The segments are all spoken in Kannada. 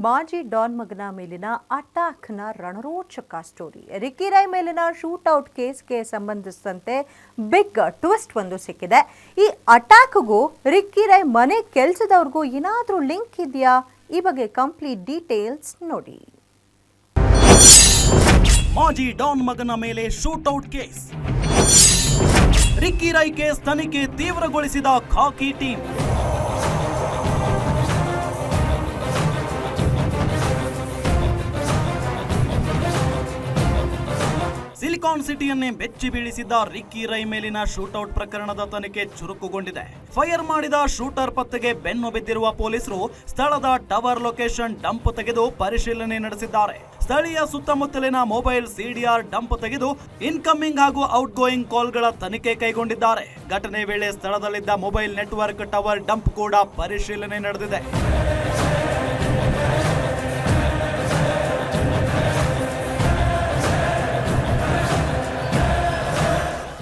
ಮಾಜಿ ಡಾನ್ ಮಗನ ಮೇಲಿನ ಅಟ್ಯಾಕ್ನ ರಣರೋಚಕ ಸ್ಟೋರಿ. ರಿಕ್ಕಿ ರೈ ಮೇಲಿನ ಶೂಟ್ಔಟ್ ಕೇಸ್ಗೆ ಸಂಬಂಧಿಸಿದಂತೆ ಬಿಗ್ ಟ್ವಿಸ್ಟ್ ಒಂದು ಸಿಕ್ಕಿದೆ. ಈ ಅಟ್ಯಾಕ್ಗೂ ರಿಕ್ಕಿ ರೈ ಮನೆ ಕೆಲಸದವ್ರಿಗೂ ಏನಾದರೂ ಲಿಂಕ್ ಇದೆಯಾ? ಈ ಬಗ್ಗೆ ಕಂಪ್ಲೀಟ್ ಡೀಟೇಲ್ಸ್ ನೋಡಿ. ಮಾಜಿ ಡಾನ್ ಮಗನ ಮೇಲೆ shootout case. Ricky Rai case ತನಿಖೆ ತೀವ್ರಗೊಳಿಸಿದ ಖಾಕಿ ಟೀಮ್. ಸಿಲಿಕಾನ್ ಸಿಟಿಯನ್ನೇ ಬೆಚ್ಚಿ ಬೀಳಿಸಿದ್ದ ರಿಕ್ಕಿ ರೈ ಮೇಲಿನ ಶೂಟ್ಔಟ್ ಪ್ರಕರಣದ ತನಿಖೆ ಚುರುಕುಗೊಂಡಿದೆ. ಫೈರ್ ಮಾಡಿದ ಶೂಟರ್ ಪತ್ತೆಗೆ ಬೆನ್ನು ಬಿದ್ದಿರುವ ಪೊಲೀಸರು ಸ್ಥಳದ ಟವರ್ ಲೊಕೇಶನ್ ಡಂಪ್ ತೆಗೆದು ಪರಿಶೀಲನೆ ನಡೆಸಿದ್ದಾರೆ. ಸ್ಥಳೀಯ ಸುತ್ತಮುತ್ತಲಿನ ಮೊಬೈಲ್ ಸಿಡಿಆರ್ ಡಂಪ್ ತೆಗೆದು ಇನ್ಕಮಿಂಗ್ ಹಾಗೂ ಔಟ್ ಗೋಯಿಂಗ್ ಕಾಲ್ಗಳ ತನಿಖೆ ಕೈಗೊಂಡಿದ್ದಾರೆ. ಘಟನೆ ವೇಳೆ ಸ್ಥಳದಲ್ಲಿದ್ದ ಮೊಬೈಲ್ ನೆಟ್ವರ್ಕ್ ಟವರ್ ಡಂಪ್ ಕೂಡ ಪರಿಶೀಲನೆ ನಡೆದಿದೆ.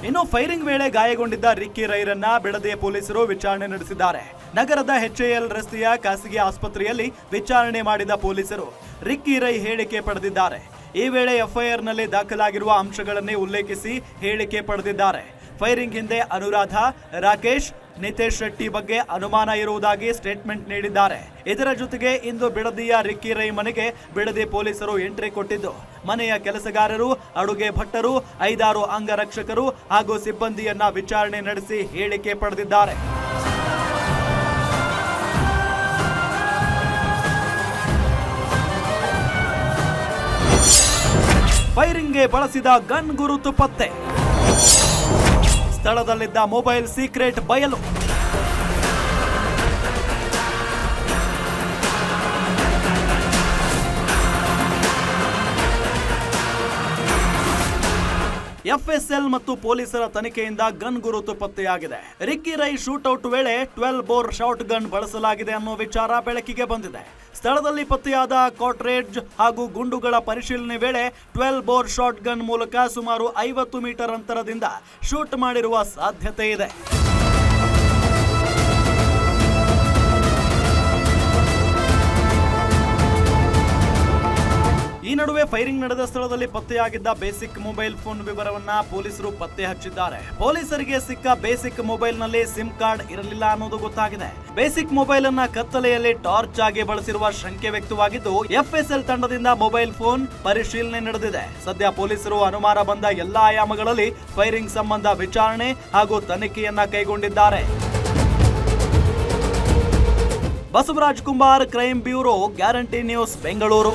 ಇನ್ನು ಫೈರಿಂಗ್ ವೇಳೆ ಗಾಯಗೊಂಡಿದ್ದ ರಿಕ್ಕಿ ರೈರನ್ನ ಬಿಡದಿಯ ಪೊಲೀಸರು ವಿಚಾರಣೆ ನಡೆಸಿದ್ದಾರೆ. ನಗರದ HAL ರಸ್ತೆಯ ಖಾಸಗಿ ಆಸ್ಪತ್ರೆಯಲ್ಲಿ ವಿಚಾರಣೆ ಮಾಡಿದ ಪೊಲೀಸರು ರಿಕ್ಕಿ ರೈ ಹೇಳಿಕೆ ಪಡೆದಿದ್ದಾರೆ. ಈ ವೇಳೆ FIR ನಲ್ಲಿ ದಾಖಲಾಗಿರುವ ಅಂಶಗಳನ್ನೇ ಉಲ್ಲೇಖಿಸಿ ಹೇಳಿಕೆ ಪಡೆದಿದ್ದಾರೆ. ಫೈರಿಂಗ್ ಹಿಂದೆ ಅನುರಾಧ, ರಾಕೇಶ್, ನಿತೇಶ್ ಶೆಟ್ಟಿ ಬಗ್ಗೆ ಅನುಮಾನ ಇರುವುದಾಗಿ ಸ್ಟೇಟ್ಮೆಂಟ್ ನೀಡಿದ್ದಾರೆ. ಇದರ ಜೊತೆಗೆ ಇಂದು ಬಿಡದಿಯ ರಿಕ್ಕಿ ರೈ ಮನೆಗೆ ಬಿಡದಿ ಪೊಲೀಸರು ಎಂಟ್ರಿ ಕೊಟ್ಟಿದ್ದು ಮನೆಯ ಕೆಲಸಗಾರರು, ಅಡುಗೆ ಭಟ್ಟರು, 5-6 ಅಂಗರಕ್ಷಕರು ಹಾಗೂ ಸಿಬ್ಬಂದಿಯನ್ನ ವಿಚಾರಣೆ ನಡೆಸಿ ಹೇಳಿಕೆ ಪಡೆದಿದ್ದಾರೆ. ಫೈರಿಂಗ್ಗೆ ಬಳಸಿದ ಗನ್ ಗುರುತು ಪತ್ತೆ. ಸ್ಥಳದಲ್ಲಿದ್ದ ಮೊಬೈಲ್ ಸೀಕ್ರೆಟ್ ಬಯಲು. FSL ಮತ್ತು ಪೊಲೀಸರ ತನಿಖೆಯಿಂದ ಗನ್ ಗುರುತು ಪತ್ತೆಯಾಗಿದೆ. ರಿಕ್ಕಿ ರೈ ಶೂಟ್ಔಟ್ ವೇಳೆ 12 ಬೋರ್ ಶಾರ್ಟ್ ಗನ್ ಬಳಸಲಾಗಿದೆ ಅನ್ನೋ ವಿಚಾರ ಬೆಳಕಿಗೆ ಬಂದಿದೆ. ಸ್ಥಳದಲ್ಲಿ ಪತ್ತೆಯಾದ ಕಾಟ್ರೇಜ್ ಹಾಗೂ ಗುಂಡುಗಳ ಪರಿಶೀಲನೆ ವೇಳೆ 12 ಬೋರ್ ಶಾರ್ಟ್ ಗನ್ ಮೂಲಕ ಸುಮಾರು 50 ಮೀಟರ್ ಅಂತರದಿಂದ ಶೂಟ್ ಮಾಡಿರುವ ಸಾಧ್ಯತೆ ಇದೆ. ಈ ನಡುವೆ ಫೈರಿಂಗ್ ನಡೆದ ಸ್ಥಳದಲ್ಲಿ ಪತ್ತೆಯಾಗಿದ್ದ ಬೇಸಿಕ್ ಮೊಬೈಲ್ ಫೋನ್ ವಿವರವನ್ನ ಪೊಲೀಸರು ಪತ್ತೆ ಹಚ್ಚಿದ್ದಾರೆ. ಪೊಲೀಸರಿಗೆ ಸಿಕ್ಕ ಬೇಸಿಕ್ ಮೊಬೈಲ್ ನಲ್ಲಿ ಸಿಮ್ ಕಾರ್ಡ್ ಇರಲಿಲ್ಲ ಅನ್ನೋದು ಗೊತ್ತಾಗಿದೆ. ಬೇಸಿಕ್ ಮೊಬೈಲ್ ಅನ್ನ ಕತ್ತಲೆಯಲ್ಲಿ ಟಾರ್ಚ್ ಆಗಿ ಬಳಸಿರುವ ಶಂಕೆ ವ್ಯಕ್ತವಾಗಿದ್ದು FSL ತಂಡದಿಂದ ಮೊಬೈಲ್ ಫೋನ್ ಪರಿಶೀಲನೆ ನಡೆದಿದೆ. ಸದ್ಯ ಪೊಲೀಸರು ಅನುಮಾನ ಬಂದ ಎಲ್ಲಾ ಆಯಾಮಗಳಲ್ಲಿ ಫೈರಿಂಗ್ ಸಂಬಂಧ ವಿಚಾರಣೆ ಹಾಗೂ ತನಿಖೆಯನ್ನ ಕೈಗೊಂಡಿದ್ದಾರೆ. Basavaraj Kumbar, crime bureau, guarantee news, Bengaluru.